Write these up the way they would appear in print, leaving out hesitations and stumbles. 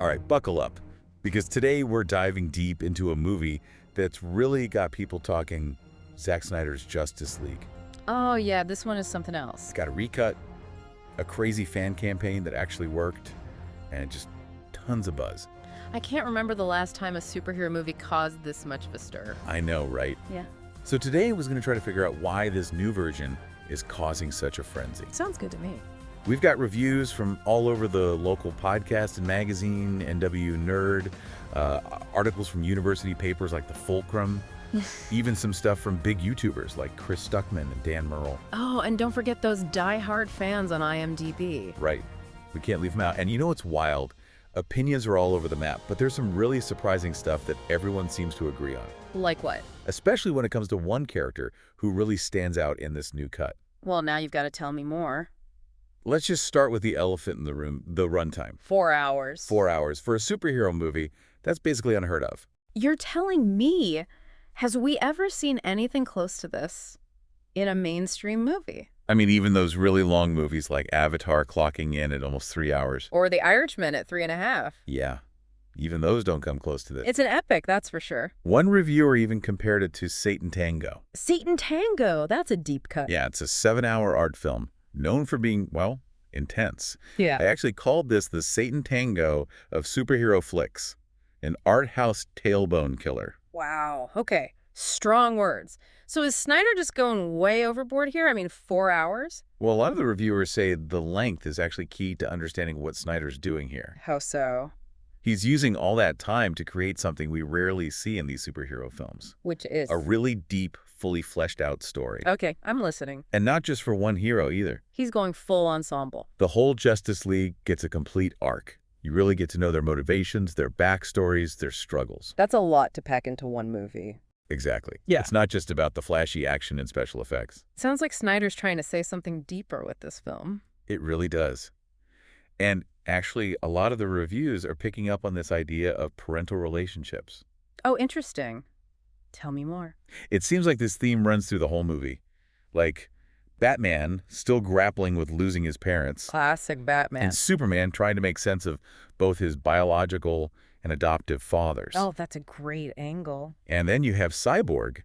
All right, buckle up, because today we're diving deep into a movie that's really got people talking: Zack Snyder's Justice League. Oh yeah, this one is something else. It's got a recut, a crazy fan campaign that actually worked, and just tons of buzz. I can't remember the last time a superhero movie caused this much of a stir. I know, right? Yeah. So today I was going to try to figure out why this new version is causing such a frenzy. Sounds good to me. We've got reviews from all over the local podcast and magazine, NW Nerd, articles from university papers like the Fulcrum, even some stuff from big YouTubers like Chris Stuckman and Dan Murrell. Oh, and don't forget those die-hard fans on IMDb. Right. We can't leave them out. And you know what's wild? Opinions are all over the map, but there's some really surprising stuff that everyone seems to agree on. Like what? Especially when it comes to one character who really stands out in this new cut. Well, now you've got to tell me more. Let's just start with the elephant in the room, the runtime. 4 hours. 4 hours. For a superhero movie, that's basically unheard of. You're telling me, has we ever seen anything close to this in a mainstream movie? I mean, even those really long movies like Avatar clocking in at almost 3 hours. Or The Irishman at 3.5. Yeah, even those don't come close to this. It's an epic, that's for sure. One reviewer even compared it to Satan Tango. Satan Tango, that's a deep cut. Yeah, it's a 7-hour art film, known for being, well, intense. Yeah. I actually called this the Satan Tango of superhero flicks, an art house tailbone killer. Wow. Okay. Strong words. So is Snyder just going way overboard here? I mean, 4 hours? Well, a lot of the reviewers say the length is actually key to understanding what Snyder's doing here. How so? He's using all that time to create something we rarely see in these superhero films. Which is? A really deep, fully fleshed out story. Okay, I'm listening. And not just for one hero either. He's going full ensemble. The whole Justice League gets a complete arc. You really get to know their motivations, their backstories, their struggles. That's a lot to pack into one movie. Exactly. Yeah. It's not just about the flashy action and special effects. Sounds like Snyder's trying to say something deeper with this film. It really does. And actually, a lot of the reviews are picking up on this idea of parental relationships. Oh, interesting. Tell me more. It seems like this theme runs through the whole movie. Like, Batman still grappling with losing his parents. Classic Batman. And Superman trying to make sense of both his biological and adoptive fathers. Oh, that's a great angle. And then you have Cyborg,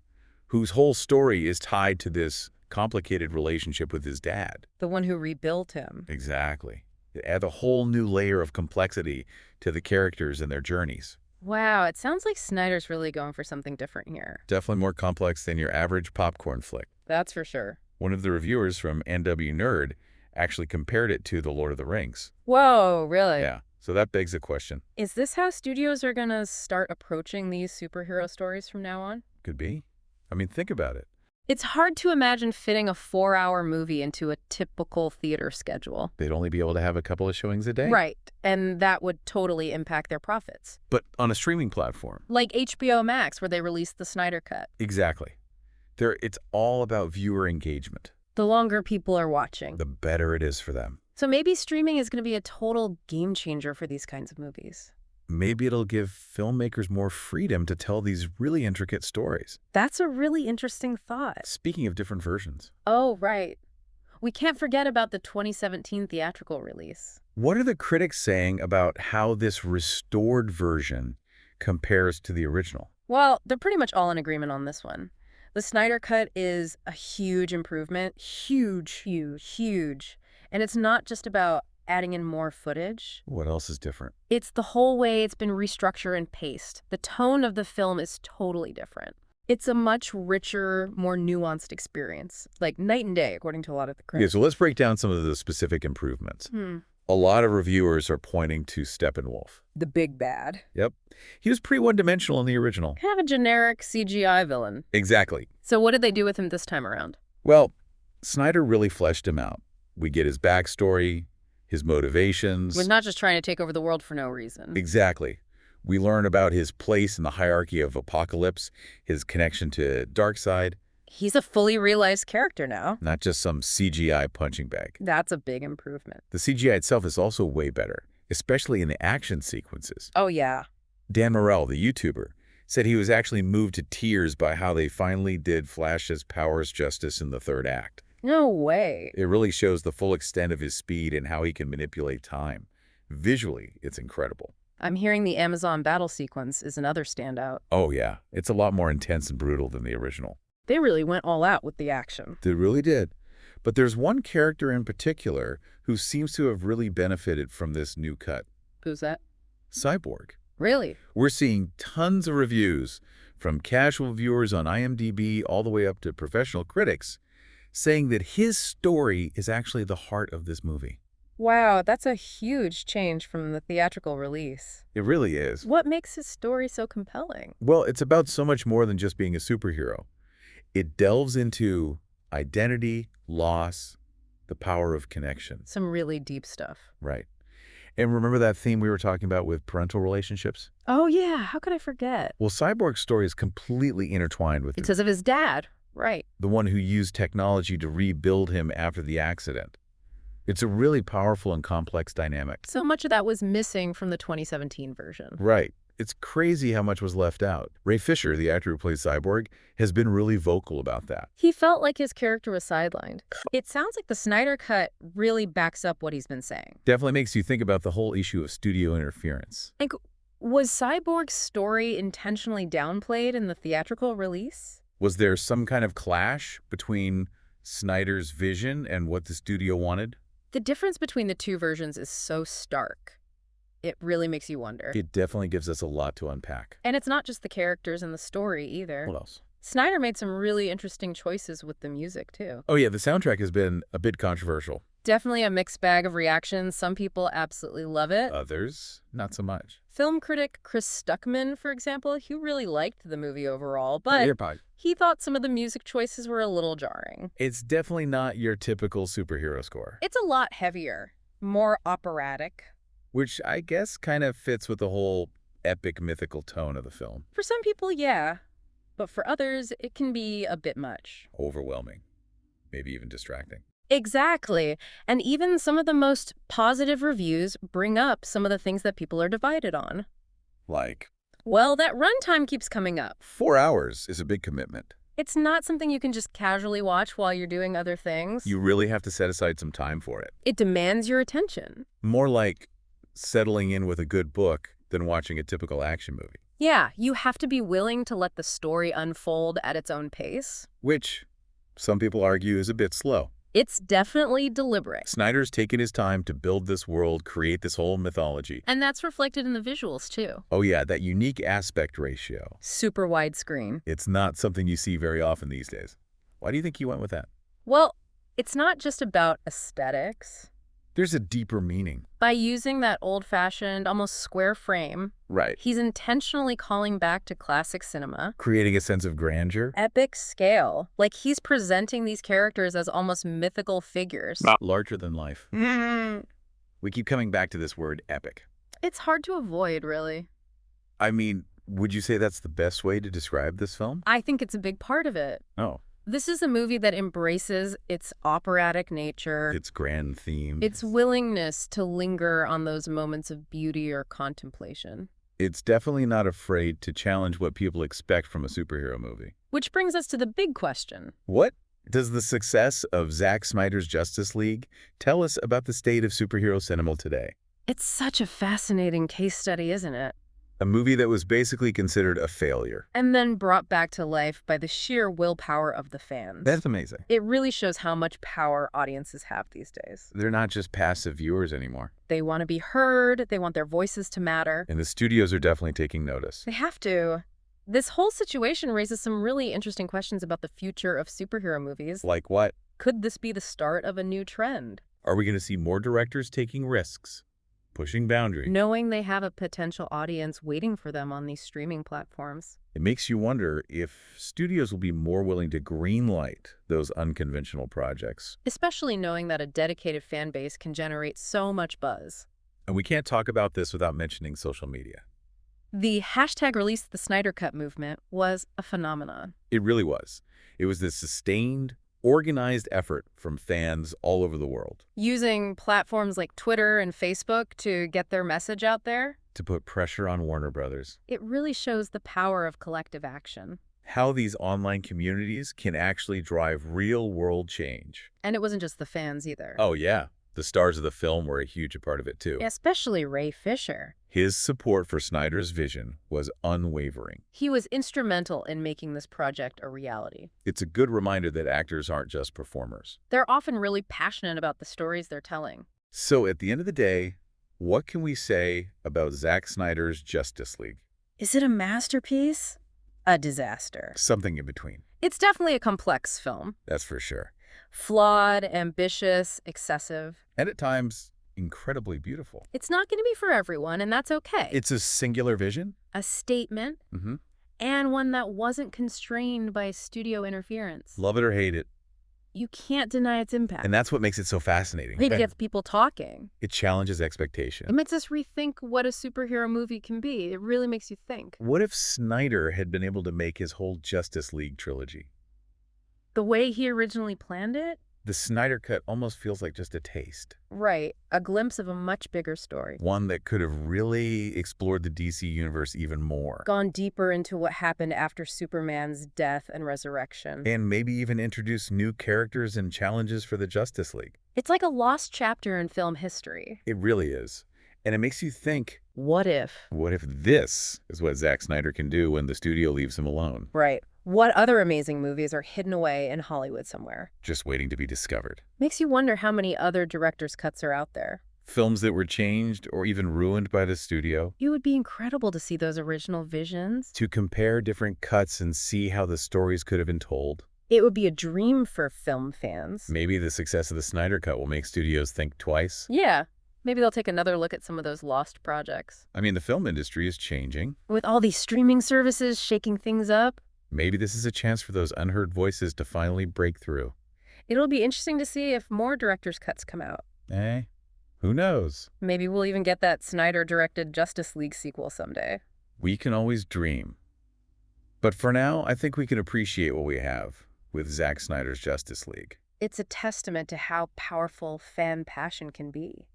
whose whole story is tied to this complicated relationship with his dad. The one who rebuilt him. Exactly. It adds a whole new layer of complexity to the characters and their journeys. Wow, it sounds like Snyder's really going for something different here. Definitely more complex than your average popcorn flick. That's for sure. One of the reviewers from NW Nerd actually compared it to The Lord of the Rings. Whoa, really? Yeah, so that begs a question. Is this how studios are going to start approaching these superhero stories from now on? Could be. I mean, think about it. It's hard to imagine fitting a 4-hour movie into a typical theater schedule. They'd only be able to have a couple of showings a day. Right, and that would totally impact their profits. But on a streaming platform. Like HBO Max, where they released the Snyder Cut. Exactly. It's all about viewer engagement. The longer people are watching, The better it is for them. So maybe streaming is going to be a total game changer for these kinds of movies. Maybe it'll give filmmakers more freedom to tell these really intricate stories. That's a really interesting thought. Speaking of different versions, Oh, right. We can't forget about the 2017 theatrical release. what are the critics saying about how this restored version compares to the original? Well, they're pretty much all in agreement on this one. The Snyder Cut is a huge improvement. Huge, huge, huge. And it's not just about adding in more footage. What else is different? It's the whole way it's been restructured and paced. The tone of the film is totally different. It's a much richer, more nuanced experience. Like night and day, according to a lot of the Okay, critics. so let's break down some of the specific improvements. A lot of reviewers are pointing to Steppenwolf. The big bad. Yep. He was pretty one-dimensional in the original. Kind of a generic CGI villain. Exactly. So what did they do with him this time around? Well, Snyder really fleshed him out. We get his backstory, his motivations. We're not just trying to take over the world for no reason. Exactly. We learn about his place in the hierarchy of Apocalypse, his connection to Darkseid. He's a fully realized character now. Not just some CGI punching bag. That's a big improvement. The CGI itself is also way better, especially in the action sequences. Oh, yeah. Dan Murrell, the YouTuber, said he was actually moved to tears by how they finally did Flash's powers justice in the third act. No way. It really shows the full extent of his speed and how he can manipulate time. Visually, it's incredible. I'm hearing the Amazon battle sequence is another standout. Oh yeah, it's a lot more intense and brutal than the original. They really went all out with the action. They really did. But there's one character in particular who seems to have really benefited from this new cut. Who's that? Cyborg. Really? We're seeing tons of reviews, from casual viewers on IMDb all the way up to professional critics, saying that his story is actually the heart of this movie. Wow, that's a huge change from the theatrical release. It really is. What makes his story so compelling? Well, it's about so much more than just being a superhero. It delves into identity, loss, the power of connection. Some really deep stuff. Right. And remember that theme we were talking about with parental relationships? Oh yeah, how could I forget? Well, Cyborg's story is completely intertwined with Because of his dad, right. the one who used technology to rebuild him after the accident. It's a really powerful and complex dynamic. So much of that was missing from the 2017 version. Right. It's crazy how much was left out. Ray Fisher, the actor who plays Cyborg, has been really vocal about that. He felt like his character was sidelined. It sounds like the Snyder Cut really backs up what he's been saying. Definitely makes you think about the whole issue of studio interference. Like, was Cyborg's story intentionally downplayed in the theatrical release? Was there some kind of clash between Snyder's vision and what the studio wanted? The difference between the two versions is so stark. It really makes you wonder. It definitely gives us a lot to unpack. And it's not just the characters and the story either. What else? Snyder made some really interesting choices with the music, too. Oh yeah, the soundtrack has been a bit controversial. Definitely a mixed bag of reactions. Some people absolutely love it. Others, not so much. Film critic Chris Stuckman, for example, he really liked the movie overall, but he thought some of the music choices were a little jarring. It's definitely not your typical superhero score. It's a lot heavier, more operatic. Which I guess kind of fits with the whole epic mythical tone of the film. For some people, yeah. But for others, it can be a bit much. Overwhelming. Maybe even distracting. Exactly. And even some of the most positive reviews bring up some of the things that people are divided on. Like? Well, that runtime keeps coming up. 4 hours is a big commitment. It's not something you can just casually watch while you're doing other things. You really have to set aside some time for it. It demands your attention. More like settling in with a good book than watching a typical action movie. Yeah, you have to be willing to let the story unfold at its own pace. Which some people argue is a bit slow. It's definitely deliberate. Snyder's taken his time to build this world, create this whole mythology. And that's reflected in the visuals, too. Oh yeah, that unique aspect ratio. Super widescreen. It's not something you see very often these days. Why do you think he went with that? Well, it's not just about aesthetics. There's a deeper meaning. By using that old-fashioned, almost square frame, Right. he's intentionally calling back to classic cinema. Creating a sense of grandeur. Epic scale. Like he's presenting these characters as almost mythical figures. Larger than life. We keep coming back to this word epic. It's hard to avoid, really. I mean, would you say that's the best way to describe this film? I think it's a big part of it. Oh. This is a movie that embraces its operatic nature, Its grand theme. its willingness to linger on those moments of beauty or contemplation. It's definitely not afraid to challenge what people expect from a superhero movie. Which brings us to the big question. What does the success of Zack Snyder's Justice League tell us about the state of superhero cinema today? It's such a fascinating case study, isn't it? A movie that was basically considered a failure. And then brought back to life by the sheer willpower of the fans. That's amazing. It really shows how much power audiences have these days. They're not just passive viewers anymore. They want to be heard, they want their voices to matter. And the studios are definitely taking notice. They have to. This whole situation raises some really interesting questions about the future of superhero movies. Like what? Could this be the start of a new trend? Are we going to see more directors taking risks? Pushing boundaries? Knowing they have a potential audience waiting for them on these streaming platforms. It makes you wonder if studios will be more willing to greenlight those unconventional projects. Especially knowing that a dedicated fan base can generate so much buzz. And we can't talk about this without mentioning social media. The #ReleaseTheSnyderCut movement was a phenomenon. It really was. It was this sustained, organized effort from fans all over the world. Using platforms like Twitter and Facebook to get their message out there. To put pressure on Warner Brothers. It really shows the power of collective action. How these online communities can actually drive real-world change. And it wasn't just the fans either. Oh, yeah. The stars of the film were a huge part of it, too. Especially Ray Fisher. His support for Snyder's vision was unwavering. He was instrumental in making this project a reality. It's a good reminder that actors aren't just performers. They're often really passionate about the stories they're telling. So at the end of the day, what can we say about Zack Snyder's Justice League? Is it a masterpiece? A disaster. Something in between. It's definitely a complex film. That's for sure. Flawed, ambitious, excessive. And at times, incredibly beautiful. It's not going to be for everyone, and that's okay. It's a singular vision. a statement, and one that wasn't constrained by studio interference. Love it or hate it. You can't deny its impact. And that's what makes it so fascinating. It gets people talking. It challenges expectation. It makes us rethink what a superhero movie can be. It really makes you think. What if Snyder had been able to make his whole Justice League trilogy? The way he originally planned it? The Snyder Cut almost feels like just a taste. Right. A glimpse of a much bigger story. One that could have really explored the DC universe even more. Gone deeper into what happened after Superman's death and resurrection. And maybe even introduced new characters and challenges for the Justice League. It's like a lost chapter in film history. It really is. And it makes you think, what if? What if this is what Zack Snyder can do when the studio leaves him alone? Right. What other amazing movies are hidden away in Hollywood somewhere? Just waiting to be discovered. Makes you wonder how many other director's cuts are out there. Films that were changed or even ruined by the studio. It would be incredible to see those original visions. To compare different cuts and see how the stories could have been told. It would be a dream for film fans. Maybe the success of the Snyder Cut will make studios think twice. Yeah. Maybe they'll take another look at some of those lost projects. I mean, the film industry is changing. With all these streaming services shaking things up. Maybe this is a chance for those unheard voices to finally break through. It'll be interesting to see if more director's cuts come out. Who knows? Maybe we'll even get that Snyder-directed Justice League sequel someday. We can always dream. But for now, I think we can appreciate what we have with Zack Snyder's Justice League. It's a testament to how powerful fan passion can be.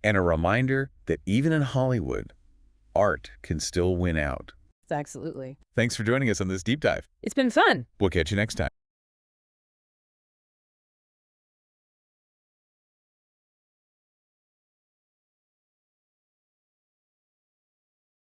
And a reminder that even in Hollywood, art can still win out. Absolutely. Thanks for joining us on this deep dive. It's been fun. We'll catch you next time.